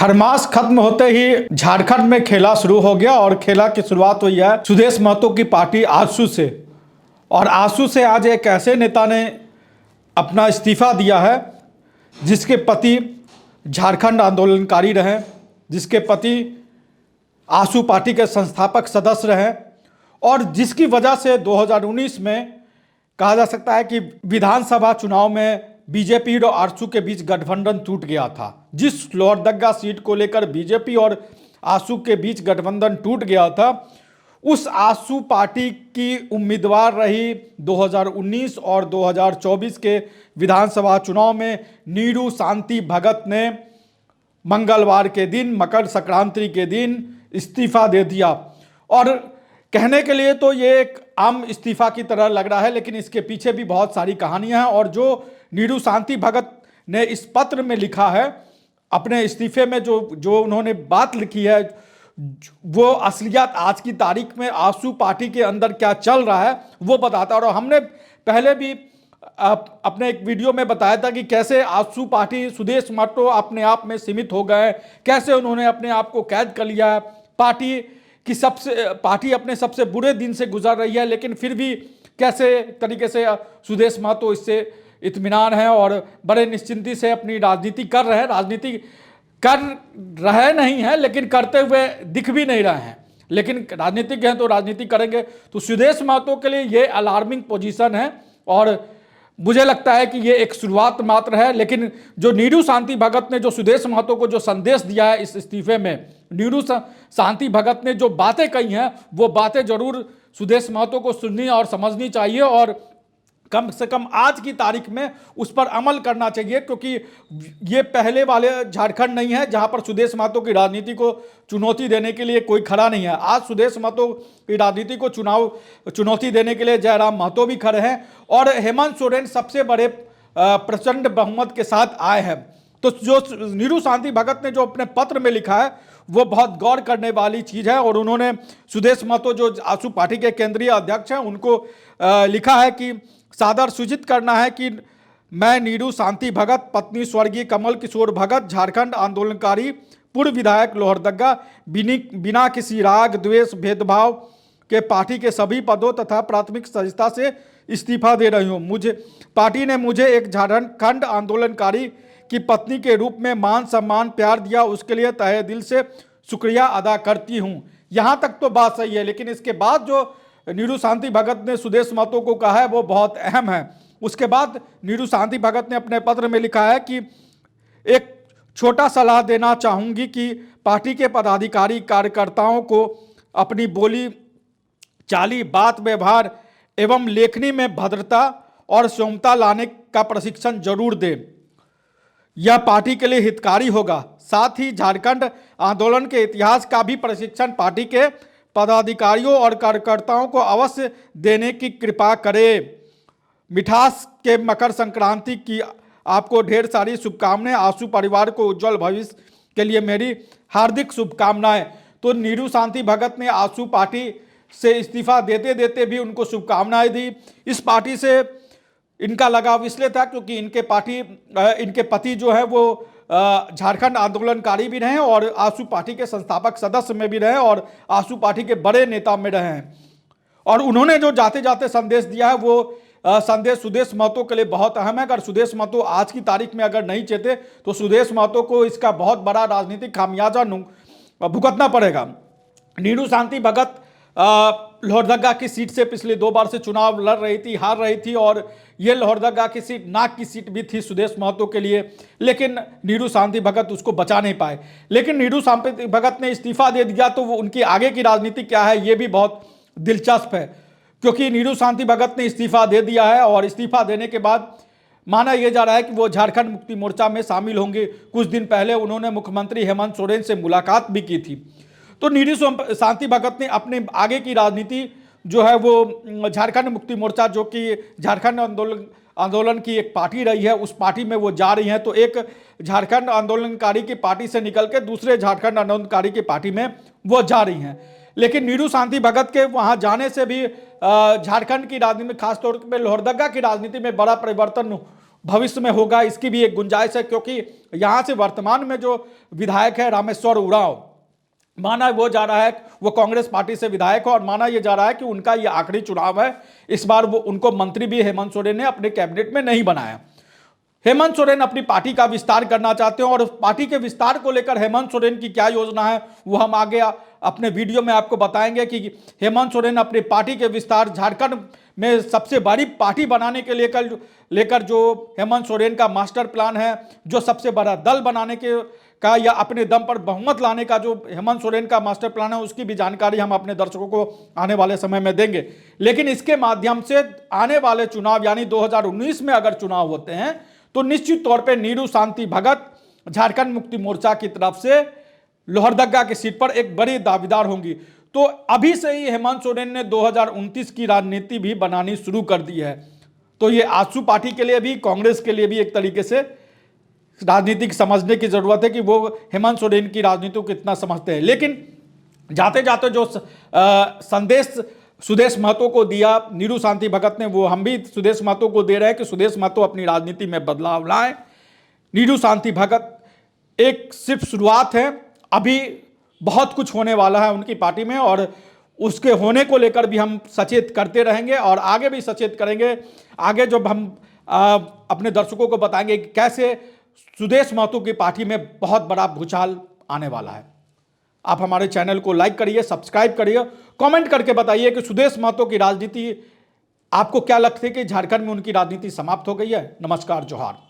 खरमास खत्म होते ही झारखंड में खेला शुरू हो गया और खेला की शुरुआत हुई है सुदेश महतो की पार्टी आजसू से। और आजसू से आज एक ऐसे नेता ने अपना इस्तीफा दिया है जिसके पति झारखंड आंदोलनकारी रहे, जिसके पति आजसू पार्टी के संस्थापक सदस्य रहे और जिसकी वजह से 2019 में कहा जा सकता है कि विधानसभा चुनाव में बीजेपी और आजसू के बीच गठबंधन टूट गया था। जिस लोहरदगा सीट को लेकर बीजेपी और आजसू के बीच गठबंधन टूट गया था, उस आजसू पार्टी की उम्मीदवार रही 2019 और 2024 के विधानसभा चुनाव में नीरू शांति भगत ने मंगलवार के दिन, मकर संक्रांति के दिन इस्तीफा दे दिया। और कहने के लिए तो ये एक आम इस्तीफा की तरह लग रहा है, लेकिन इसके पीछे भी बहुत सारी कहानियां हैं। और जो नीरू शांति भगत ने इस पत्र में लिखा है, अपने इस्तीफे में जो उन्होंने बात लिखी है, वो असलियत आज की तारीख में आजसू पार्टी के अंदर क्या चल रहा है वो बताता है। और हमने पहले भी अपने एक वीडियो में बताया था कि कैसे आजसू पार्टी सुदेश महतो अपने आप में सीमित हो गए, कैसे उन्होंने अपने आप को कैद कर लिया है। पार्टी अपने सबसे बुरे दिन से गुजर रही है, लेकिन फिर भी कैसे तरीके से सुदेश महतो इससे इत्मीनान है और बड़े निश्चिंती से अपनी राजनीति कर रहे हैं। राजनीति कर रहे नहीं हैं, लेकिन करते हुए दिख भी नहीं रहे हैं। लेकिन राजनीतिक हैं तो राजनीति करेंगे। तो सुदेश महतो के लिए ये अलार्मिंग पोजीशन है और मुझे लगता है कि ये एक शुरुआत मात्र है। लेकिन जो नीरू शांति भगत ने जो सुदेश महतो को जो संदेश दिया है इस इस्तीफे में, नीरू शांति भगत ने जो बातें कही हैं, वो बातें जरूर सुदेश महतो को सुननी और समझनी चाहिए और कम से कम आज की तारीख में उस पर अमल करना चाहिए, क्योंकि ये पहले वाले झारखंड नहीं है जहां पर सुदेश महतो की राजनीति को चुनौती देने के लिए कोई खड़ा नहीं है। आज सुदेश महतो की राजनीति को चुनौती देने के लिए जयराम महतो भी खड़े हैं और हेमंत सोरेन सबसे बड़े प्रचंड बहुमत के साथ आए हैं। तो जो नीरू शांति भगत ने जो अपने पत्र में लिखा है वो बहुत गौर करने वाली चीज़ है। और उन्होंने सुदेश महतो जो आजसू पार्टी के केंद्रीय अध्यक्ष हैं उनको लिखा है कि सादर सूचित करना है कि मैं नीरू शांति भगत, पत्नी स्वर्गीय कमल किशोर भगत, झारखंड आंदोलनकारी, पूर्व विधायक लोहरदगा, बिना किसी राग द्वेष भेदभाव के पार्टी के सभी पदों तथा प्राथमिक सदस्यता से इस्तीफा दे रही हूँ। पार्टी ने मुझे एक झारखंड आंदोलनकारी की पत्नी के रूप में मान सम्मान प्यार दिया, उसके लिए तहे दिल से शुक्रिया अदा करती हूँ। यहाँ तक तो बात सही है, लेकिन इसके बाद जो नीरू शांति भगत ने सुदेश महतो को कहा है वो बहुत अहम है। उसके बाद नीरू शांति भगत ने अपने पत्र में लिखा है कि एक छोटा सलाह देना चाहूँगी कि पार्टी के पदाधिकारी कार्यकर्ताओं को अपनी बोली चाली, बात व्यवहार एवं लेखनी में भद्रता और सौम्यता लाने का प्रशिक्षण जरूर दें। यह पार्टी के लिए हितकारी होगा। साथ ही झारखंड आंदोलन के इतिहास का भी प्रशिक्षण पार्टी के पदाधिकारियों और कार्यकर्ताओं को अवश्य देने की कृपा करें। मिठास के मकर संक्रांति की आपको ढेर सारी शुभकामनाएं। आजसू परिवार को उज्जवल भविष्य के लिए मेरी हार्दिक शुभकामनाएं। तो नीरू शांति भगत ने आजसू पार्टी से इस्तीफा देते देते भी उनको शुभकामनाएं दी। इस पार्टी से इनका लगाव इसलिए था क्योंकि इनके पति जो है वो झारखंड आंदोलनकारी भी रहे और आजसू पार्टी के संस्थापक सदस्य में भी रहे और आजसू पार्टी के बड़े नेता में रहे हैं। और उन्होंने जो जाते जाते संदेश दिया है वो संदेश सुदेश महतो के लिए बहुत अहम है। अगर सुदेश महतो आज की तारीख में अगर नहीं चेते तो सुदेश महतो को इसका बहुत बड़ा राजनीतिक खामियाजा भुगतना पड़ेगा। नीरू शांति भगत लोहरदगा की सीट से पिछले 2 बार से चुनाव लड़ रही थी, हार रही थी और ये लोहरदगा की सीट नाक की सीट भी थी सुदेश महतो के लिए, लेकिन नीरू शांति भगत उसको बचा नहीं पाए। लेकिन नीरू शांति भगत ने इस्तीफा दे दिया तो वो उनकी आगे की राजनीति क्या है ये भी बहुत दिलचस्प है, क्योंकि नीरू शांति भगत ने इस्तीफा दे दिया है और इस्तीफा देने के बाद माना यह जा रहा है कि वो झारखंड मुक्ति मोर्चा में शामिल होंगे। कुछ दिन पहले उन्होंने मुख्यमंत्री हेमंत सोरेन से मुलाकात भी की थी। तो नीरू शांति भगत ने अपने आगे की राजनीति जो है वो झारखंड मुक्ति मोर्चा, जो कि झारखंड आंदोलन की एक पार्टी रही है, उस पार्टी में वो जा रही हैं। तो एक झारखंड आंदोलनकारी की पार्टी से निकल के दूसरे झारखंड आंदोलनकारी की पार्टी में वो जा रही हैं। लेकिन नीरू शांति भगत के वहाँ जाने से भी झारखंड की राजनीति में, खासतौर पर लोहरदगा की राजनीति में बड़ा परिवर्तन भविष्य में होगा इसकी भी एक गुंजाइश है, क्योंकि यहां से वर्तमान में जो विधायक है रामेश्वर उरांव, माना वो जा रहा है, वो कांग्रेस पार्टी से विधायक है और माना ये जा रहा है कि उनका ये आखिरी चुनाव है। इस बार वो उनको मंत्री भी हेमंत सोरेन ने अपने कैबिनेट में नहीं बनाया। हेमंत सोरेन अपनी पार्टी का विस्तार करना चाहते हैं और पार्टी के विस्तार को लेकर हेमंत सोरेन की क्या योजना है वो हम आगे अपने वीडियो में आपको बताएंगे कि हेमंत सोरेन अपनी पार्टी के विस्तार, झारखंड में सबसे बड़ी पार्टी बनाने के लेकर जो हेमंत सोरेन का मास्टर प्लान है, जो सबसे बड़ा दल बनाने का या अपने दम पर बहुमत लाने का जो हेमंत सोरेन का मास्टर प्लान है, उसकी भी जानकारी हम अपने दर्शकों को आने वाले समय में देंगे। लेकिन इसके माध्यम से आने वाले चुनाव यानी 2019 में अगर चुनाव होते हैं तो निश्चित तौर पे नीरू शांति भगत झारखंड मुक्ति मोर्चा की तरफ से लोहरदगा की सीट पर एक बड़ी दावेदार होंगी। तो अभी से ही हेमंत सोरेन ने 2029 की राजनीति भी बनानी शुरू कर दी है। तो ये आजसू पार्टी के लिए भी, कांग्रेस के लिए भी एक तरीके से राजनीतिक समझने की जरूरत है कि वो हेमंत सोरेन की राजनीति को कितना समझते हैं। लेकिन जाते जाते जो संदेश सुदेश महतो को दिया नीरू शांति भगत ने, वो हम भी सुदेश महतो को दे रहे हैं कि सुदेश महतो अपनी राजनीति में बदलाव लाएं। नीरू शांति भगत एक सिर्फ शुरुआत है, अभी बहुत कुछ होने वाला है उनकी पार्टी में और उसके होने को लेकर भी हम सचेत करते रहेंगे और आगे भी सचेत करेंगे। आगे जब हम अपने दर्शकों को बताएंगे कि कैसे सुदेश महतो की पार्टी में बहुत बड़ा भूचाल आने वाला है। आप हमारे चैनल को लाइक करिए, सब्सक्राइब करिए, कमेंट करके बताइए कि सुदेश महतो की राजनीति आपको क्या लगती है कि झारखंड में उनकी राजनीति समाप्त हो गई है। नमस्कार, जोहार।